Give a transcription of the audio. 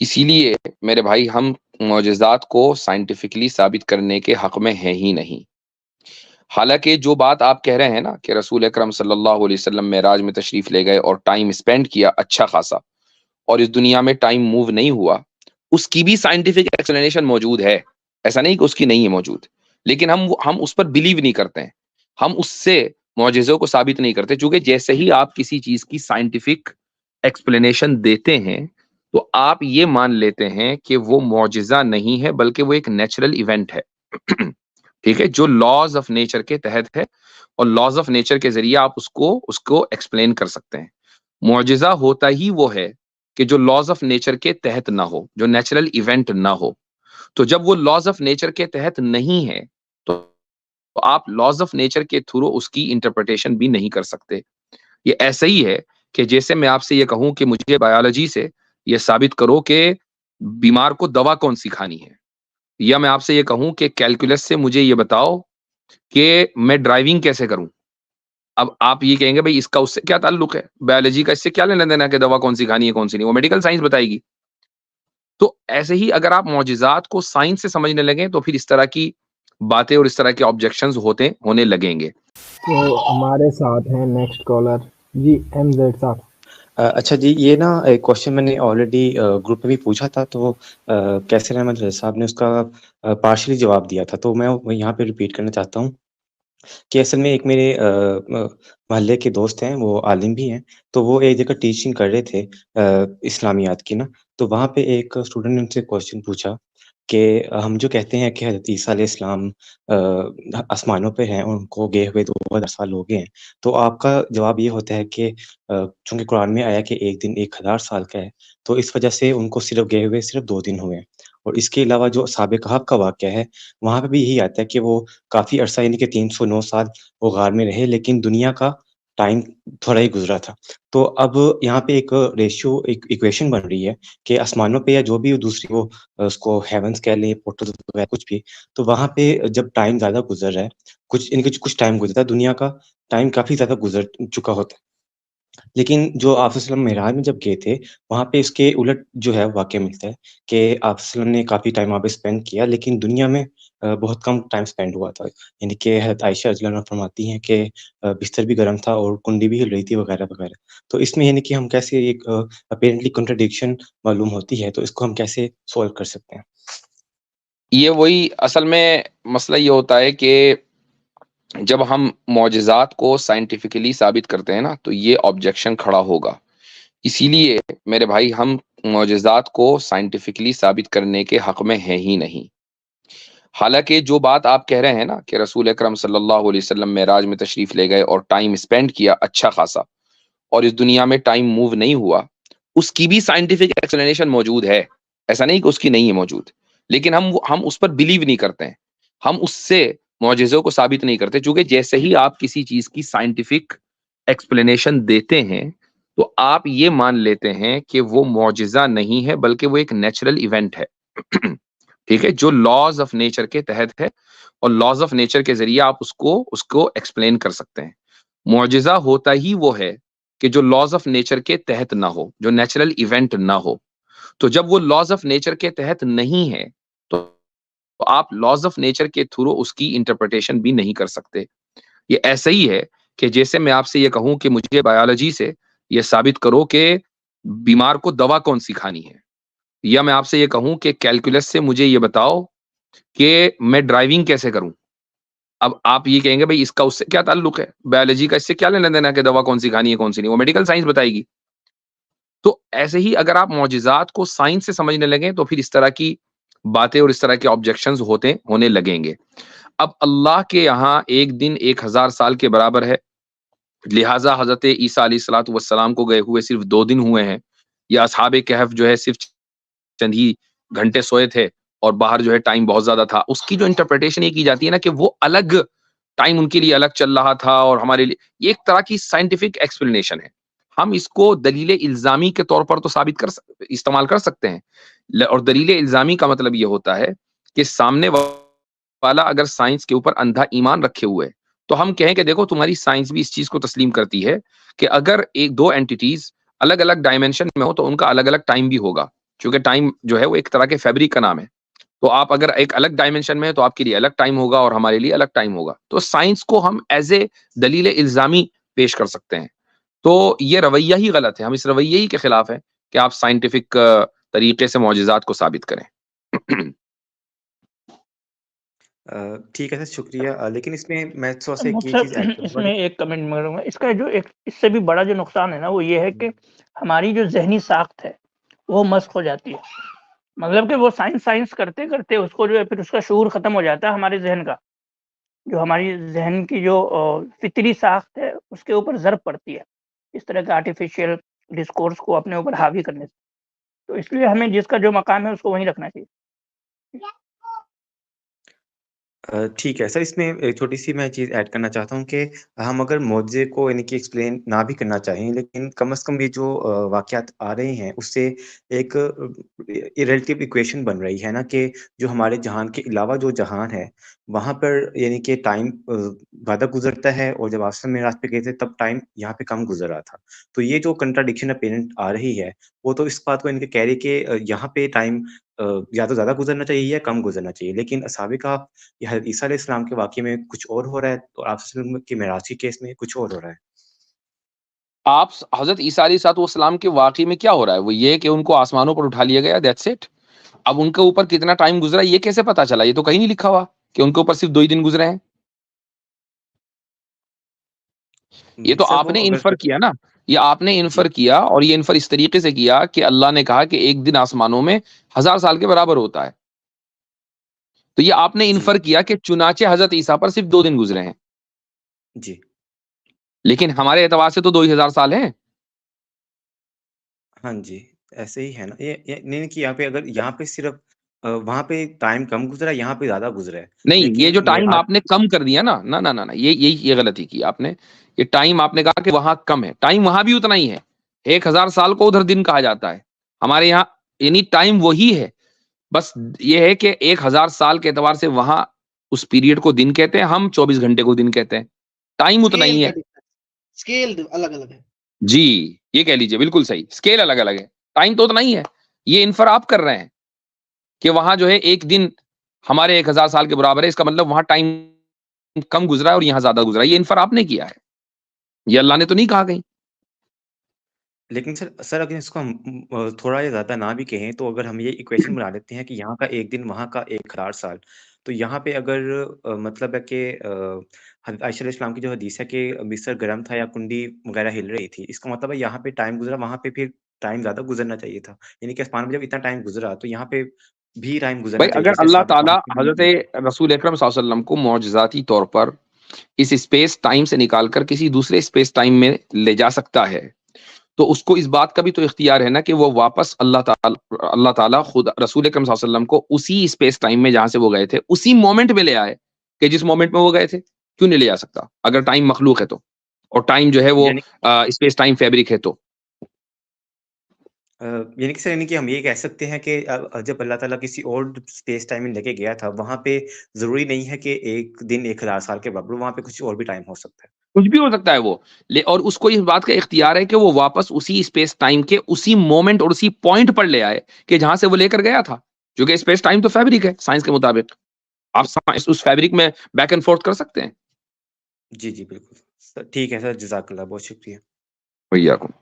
اسی لیے میرے بھائی ہم معجزات کو سائنٹیفکلی ثابت کرنے کے حق میں ہیں ہی نہیں۔ حالانکہ جو بات آپ کہہ رہے ہیں نا کہ رسول اکرم صلی اللہ علیہ وسلم معراج میں تشریف لے گئے اور ٹائم اسپینڈ کیا اچھا خاصا، اور اس دنیا میں ٹائم موو نہیں ہوا، اس کی بھی سائنٹیفک ایکسپلینیشن موجود ہے، ایسا نہیں کہ اس کی نہیں ہے موجود، لیکن ہم اس پر بلیو نہیں کرتے ہیں، ہم اس سے معجزوں کو ثابت نہیں کرتے، چونکہ جیسے ہی آپ کسی چیز کی سائنٹیفک ایکسپلینیشن دیتے ہیں تو آپ یہ مان لیتے ہیں کہ وہ معجزہ نہیں ہے بلکہ وہ ایک نیچرل ایونٹ ہے۔ ٹھیک ہے، جو لاز آف نیچر کے تحت ہے، اور لاز آف نیچر کے ذریعے آپ اس کو ایکسپلین کر سکتے ہیں۔ معجزہ ہوتا ہی وہ ہے کہ جو لاز آف نیچر کے تحت نہ ہو، جو نیچرل ایونٹ نہ ہو۔ تو جب وہ لاز آف نیچر کے تحت نہیں ہے تو آپ لاز آف نیچر کے تھرو اس کی انٹرپریٹیشن بھی نہیں کر سکتے۔ یہ ایسا ہی ہے کہ جیسے میں آپ سے یہ کہوں کہ مجھے بایولوجی سے یہ ثابت کرو کہ بیمار کو دوا کون سی کھانی ہے، یا میں آپ سے یہ کہوں کہ کیلکولس سے مجھے یہ بتاؤ کہ میں ڈرائیونگ کیسے کروں، اب آپ یہ کہیں گے بھائی اس کا اس سے کیا تعلق ہے، بایولوجی کا اس سے کیا لینا دینا کہ دوا کون سی کھانی ہے کون سی نہیں، وہ میڈیکل سائنس بتائے گی۔ تو ایسے ہی اگر آپ معجزات کو سائنس سے سمجھنے لگیں تو پھر اس طرح کی باتیں اور اس طرح کے آبجیکشنز ہونے لگیں گے۔ تو ہمارے ساتھ ہیں next caller G M Z صاحب۔ اچھا جی، یہ نا ایک کوشچن میں نے آلریڈی گروپ میں بھی پوچھا تھا، تو کیسر احمد صاحب نے اس کا پارشلی جواب دیا تھا، تو میں یہاں پہ ریپیٹ کرنا چاہتا ہوں کہ اصل میں ایک میرے محلے کے دوست ہیں، وہ عالم بھی ہیں، تو وہ ایک جگہ ٹیچنگ کر رہے تھے اسلامیات کی نا، تو وہاں پہ ایک اسٹوڈنٹ نے ان سے کوشچن پوچھا کہ ہم جو کہتے ہیں کہ حضرت عیسیٰ علیہ السلام آسمانوں پہ ہیں، ان کو گئے ہوئے 2000 سال ہو گئے ہیں، تو آپ کا جواب یہ ہوتا ہے کہ چونکہ قرآن میں آیا کہ ایک دن 1000 سال کا ہے، تو اس وجہ سے ان کو صرف گئے ہوئے صرف 2 دن ہوئے ہیں، اور اس کے علاوہ جو اصحاب کہف کا واقعہ ہے وہاں پہ بھی یہی آتا ہے کہ وہ کافی عرصہ یعنی کہ 309 سال وہ غار میں رہے، لیکن دنیا کا ٹائم تھوڑا ہی گزرا تھا۔ تو اب یہاں پہ ایک ریشیو ایک ایکویشن بن رہی ہے کہ آسمانوں پہ یا جو بھی دوسری وہ اس کو ہیونس کہہ لیں پورٹل کچھ بھی، تو وہاں پہ جب ٹائم زیادہ گزر رہا ہے، کچھ ٹائم گزرتا ہے، دنیا کا ٹائم کافی زیادہ گزر چکا ہوتا ہے، لیکن جو آپ صلی اللہ علیہ وسلم معراج میں جب گئے تھے وہاں پہ اس کے الٹ جو ہے واقعہ ملتا ہے کہ آپ صلی اللہ علیہ وسلم نے کافی ٹائم وہاں پہ اسپینڈ کیا، لیکن دنیا میں بہت کم ٹائم اسپینڈ ہوا تھا، یعنی کہ حضرت عائشہ رضی اللہ عنہا فرماتی ہیں کہ بستر بھی گرم تھا اور کنڈی بھی ہل رہی تھی وغیرہ وغیرہ۔ تو اس میں یعنی کہ ہم کیسے ایک اپیرنٹلی کنٹرڈکشن معلوم ہوتی ہے، تو اس کو ہم کیسے سولو کر سکتے ہیں؟ یہ وہی اصل میں مسئلہ یہ ہوتا ہے کہ جب ہم معجزات کو سائنٹیفکلی ثابت کرتے ہیں نا تو یہ آبجیکشن کھڑا ہوگا۔ اسی لیے میرے بھائی ہم معجزات کو سائنٹیفکلی ثابت کرنے کے حق میں ہیں ہی نہیں۔ حالانکہ جو بات آپ کہہ رہے ہیں نا کہ رسول اکرم صلی اللہ علیہ وسلم معراج میں تشریف لے گئے اور ٹائم اسپینڈ کیا اچھا خاصا، اور اس دنیا میں ٹائم موو نہیں ہوا، اس کی بھی سائنٹیفک ایکسپلینیشن موجود ہے، ایسا نہیں کہ اس کی نہیں ہے موجود، لیکن ہم اس پر بلیو نہیں کرتے ہیں، ہم اس سے معجزوں کو ثابت نہیں کرتے، چونکہ جیسے ہی آپ کسی چیز کی سائنٹیفک ایکسپلینیشن دیتے ہیں تو آپ یہ مان لیتے ہیں کہ وہ معجزہ نہیں ہے بلکہ وہ ایک نیچرل ایونٹ ہے۔ ٹھیک ہے، جو لاز آف نیچر کے تحت ہے، اور لاز آف نیچر کے ذریعے آپ اس کو ایکسپلین کر سکتے ہیں۔ معجزہ ہوتا ہی وہ ہے کہ جو لاز آف نیچر کے تحت نہ ہو، جو نیچرل ایونٹ نہ ہو۔ تو جب وہ لاز آف نیچر کے تحت نہیں ہے تو آپ لاز آف نیچر کے تھرو اس کی انٹرپریٹیشن بھی نہیں کر سکتے۔ یہ ایسا ہی ہے کہ جیسے میں آپ سے یہ کہوں کہ مجھے بایولوجی سے یہ ثابت کرو کہ بیمار کو دوا کون سی کھانی ہے، یا میں آپ سے یہ کہوں کہ کیلکولس سے مجھے یہ بتاؤ کہ میں ڈرائیونگ کیسے کروں، اب آپ یہ کہیں گے بھائی اس کا اس سے کیا تعلق ہے، بایولوجی کا اس سے کیا لینا دینا کہ دوا کون سی کھانی ہے کون سی نہیں، وہ میڈیکل سائنس بتائے گی۔ تو ایسے ہی اگر آپ معجزات کو سائنس سے سمجھنے لگیں تو پھر اس طرح کی باتیں اور اس طرح کے آبجیکشنز ہونے لگیں گے۔ اب اللہ کے یہاں ایک دن 1000 سال کے برابر ہے، لہٰذا حضرت عیسیٰ علیہ الصلوۃ والسلام کو گئے ہوئے صرف 2 دن ہوئے ہیں، یا اصحاب کہف جو ہے صرف چند ہی گھنٹے سوئے تھے اور باہر جو ہے ٹائم بہت زیادہ تھا، اس کی جو انٹرپریٹیشن یہ کی جاتی ہے نا کہ وہ الگ ٹائم ان کے لیے الگ چل رہا تھا اور ہمارے لیے، یہ ایک طرح کی سائنٹیفک ایکسپلینیشن ہے۔ ہم اس کو دلیل الزامی کے طور پر تو استعمال کر سکتے ہیں، اور دلیل الزامی کا مطلب یہ ہوتا ہے کہ سامنے والا اگر سائنس کے اوپر اندھا ایمان رکھے ہوئے تو ہم کہیں کہ دیکھو تمہاری سائنس بھی اس چیز کو تسلیم کرتی ہے کہ اگر ایک دو اینٹیٹیز الگ الگ ڈائمنشن میں ہو تو ان کا الگ الگ ٹائم بھی ہوگا، چونکہ ٹائم جو ہے وہ ایک طرح کے فیبرک کا نام ہے. تو آپ اگر ایک الگ ڈائمنشن میں ہے تو آپ کے لیے الگ ٹائم ہوگا اور ہمارے لیے الگ ٹائم ہوگا. تو سائنس کو ہم ایز اے دلیل الزامی پیش کر سکتے ہیں. تو یہ رویہ ہی غلط ہے. ہم اس رویہ ہی کے خلاف ہیں کہ آپ سائنٹیفک طریقے سے معجزات کو ثابت کریں. ٹھیک ہے سر، شکریہ. لیکن اس میں میں تھوڑا سا ایک یہ سر چیز ایڈ کروں اس گا. میں ایک کمنٹ کروں گا. اس کا جو ایک اس سے بھی بڑا جو نقصان ہے نا وہ یہ ہے کہ ہماری جو ذہنی ساخت ہے وہ مسخ ہو جاتی ہے. مطلب کہ وہ سائنس کرتے کرتے اس کو جو ہے پھر اس کا شعور ختم ہو جاتا ہے ہمارے ذہن کا. جو ہماری ذہن کی جو فطری ساخت ہے اس کے اوپر ضرب پڑتی ہے اس طرح کے آرٹیفیشیل ڈسکورس کو اپنے اوپر حاوی کرنے سے. تو اس لیے ہمیں جس کا جو مقام ہے اس کو وہیں رکھنا چاہیے. ٹھیک ہے سر، اس میں ایک چھوٹی سی میں چیز ایڈ کرنا چاہتا ہوں کہ ہم اگر معجزے کو یعنی کہ ایکسپلین نہ بھی کرنا چاہیں، لیکن کم از کم یہ جو واقعات آ رہے ہیں اس سے ایک ریلیٹیو ایکویشن بن رہی ہے نا کہ جو ہمارے جہان کے علاوہ جو جہان ہے وہاں پر یعنی کہ ٹائم زیادہ گزرتا ہے، اور جب آسمان میں رات پہ گئے تھے تب ٹائم یہاں پہ کم گزر رہا تھا. تو یہ جو کنٹراڈکشن اپیرنٹ آ رہی ہے وہ تو اس بات کو ان کے کہہ رہی کہ یہاں پہ ٹائم یا تو زیادہ گزرنا چاہیے یا کم گزرنا چاہیے. لیکن سابقہ یہ حضرت عیسیٰ علیہ السلام کے واقعے میں کچھ اور ہو رہا ہے، اور آپ صلی اللہ علیہ وسلم کے معراج کے کیس میں کچھ اور ہو رہا ہے. آپ حضرت عیسیٰ علیہ السلام کے واقعے میں کیا ہو رہا ہے؟ وہ یہ کہ ان کو آسمانوں پر اٹھا لیا گیا، دیٹس اٹ. اب ان کے اوپر کتنا ٹائم گزرا یہ کیسے پتا چلا؟ یہ تو کہیں نہیں لکھا ہوا کہ ان کے اوپر صرف 2 ہی دن گزرے ہیں. یہ تو سر آپ وہ نے اگر انفر کیا نا، یہ آپ نے جی انفر کیا، اور یہ انفر اس طریقے سے کیا کہ اللہ نے کہا کہ ایک دن آسمانوں میں 1000 سال کے برابر ہوتا ہے. تو یہ آپ نے جی انفر کیا کہ چنانچہ حضرت عیسیٰ پر صرف 2 دن گزرے ہیں. جی لیکن ہمارے اعتبار سے تو 2000 سال ہیں. ہاں جی، ایسے ہی ہے نا. نہیں کہ یہاں پہ اگر یہاں پہ صرف وہاں پہ ٹائم کم گزرا ہے، یہاں پہ زیادہ گزرا ہے. نہیں، یہ لیکن جو ٹائم معراج آپ نے کم کر دیا نا، نہ نہ نہ نہ، یہ غلطی کی آپ نے. یہ ٹائم آپ نے کہا کہ وہاں کم ہے، ٹائم وہاں بھی اتنا ہی ہے. 1000 سال کو ادھر دن کہا جاتا ہے، ہمارے یہاں یعنی ٹائم وہی ہے. بس یہ ہے کہ 1000 سال کے اعتبار سے وہاں اس پیریڈ کو دن کہتے ہیں، ہم 24 گھنٹے کو دن کہتے ہیں. ٹائم اتنا ہی ہے. اسکیل الگ الگ ہے. جی، یہ کہہ لیجئے بالکل صحیح. اسکیل الگ الگ ہے، ٹائم تو اتنا ہی ہے. یہ انفر آپ کر رہے ہیں کہ وہاں جو ہے ایک دن ہمارے 1000 سال کے برابر ہے، اس کا مطلب وہاں ٹائم کم گزرا ہے اور یہاں زیادہ گزرا ہے. یہ انفر آپ نے کیا ہے، یہ اللہ نے تو نہیں کہا کہیں. لیکن سر اگر اس کو ہم تھوڑا یا زیادہ نہ بھی کہیں تو اگر ہم یہ ایکویشن بنا لیتے ہیں کہ یہاں کا ایک دن وہاں کا 1000 سال، تو یہاں پہ اگر مطلب ہے کہ حضرت عائشہ علیہ السلام کی جو حدیث ہے کہ بستر گرم تھا یا کنڈی وغیرہ ہل رہی تھی، اس کا مطلب ہے یہاں پہ ٹائم گزرا، وہاں پہ پھر ٹائم زیادہ گزرنا چاہیے تھا. یعنی کہ آسمان میں جب اتنا ٹائم گزرا تو یہاں پہ بھی ٹائم گزرنا بھائی چاہیے اگر جیسے اللہ سابق تعالیٰ وہاں پہ حضرت بھی. رسول اکرم صلی اللہ علیہ وسلم کو معجزاتی طور پر اس اسپیس ٹائم سے نکال کر کسی دوسرے اسپیس ٹائم میں لے جا سکتا ہے، تو اس کو اس بات کا بھی تو اختیار ہے نا کہ وہ واپس اللہ تعالیٰ خود رسول اکرم صلی اللہ علیہ وسلم کو اسی اسپیس ٹائم میں جہاں سے وہ گئے تھے اسی مومنٹ میں لے آئے کہ جس مومنٹ میں وہ گئے تھے. کیوں نہیں لے جا سکتا اگر ٹائم مخلوق ہے تو، اور ٹائم جو ہے وہ یعنی اسپیس ٹائم فیبرک ہے تو. یعنی کہ سر یعنی کہ ہم یہ کہہ سکتے ہیں کہ جب اللہ تعالیٰ کسی اور اسپیس ٹائم میں لے کے گیا تھا وہاں پہ ضروری نہیں ہے کہ ایک دن 1000 سال کے برابر، وہاں پہ کچھ اور بھی ٹائم ہو سکتا ہے. کچھ بھی ہو سکتا ہے وہ، اور اس کو اس بات کا اختیار ہے کہ وہ واپس اسی اسپیس ٹائم کے اسی مومنٹ اور اسی پوائنٹ پر لے آئے کہ جہاں سے وہ لے کر گیا تھا. جو کہ اسپیس ٹائم تو فیبرک ہے سائنس کے مطابق. آپ اس فیبرک میں بیک اینڈ فورتھ کر سکتے ہیں. جی جی بالکل سر، ٹھیک ہے سر، جزاک اللہ، بہت شکریہ. ویاکم.